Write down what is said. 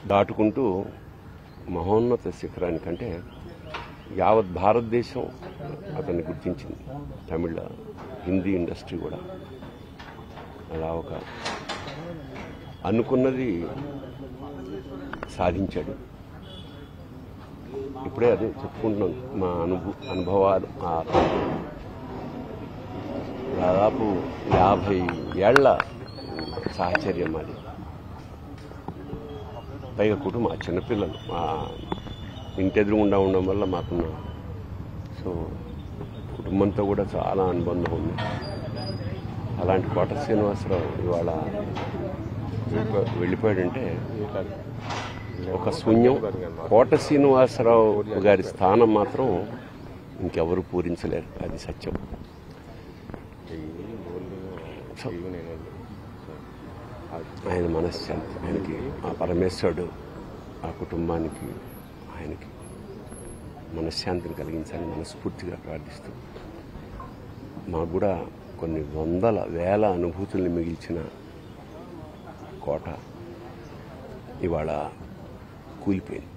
దాటుకుంటూ మహోన్నత శిఖరానికంటే యావత్ భారతదేశం అతన్ని గుర్తించింది. తమిళ హిందీ ఇండస్ట్రీ కూడా అలా ఒక అనుకున్నది సాధించాడు. ఇప్పుడే అదే చెప్పుకుంటున్నాం, మా అనుభవాలు. దాదాపు 50 ఏళ్ల సాహచర్యం అది. పైగా కుటుంబం, చిన్నపిల్లలు మా ఇంటి ఎదురుగుండా ఉండడం వల్ల మాకున్న కుటుంబంతో కూడా చాలా అనుబంధం ఉంది. అలాంటి కోట శ్రీనివాసరావు ఇవాళ వెళ్ళిపోయాడంటే ఒక శూన్యం. కోట శ్రీనివాసరావు గారి స్థానం మాత్రం ఇంకెవరు పూరించలేరు, అది సత్యం. ఆయన మనశ్శాంతి, ఆయనకి ఆ పరమేశ్వరుడు ఆ కుటుంబానికి ఆయనకి మనశ్శాంతిని కలిగించాలని మనస్ఫూర్తిగా ప్రార్థిస్తూ, మాకు కూడా కొన్ని వందల వేల అనుభూతుల్ని మిగిల్చిన కోట ఇవాళ కూలిపోయింది.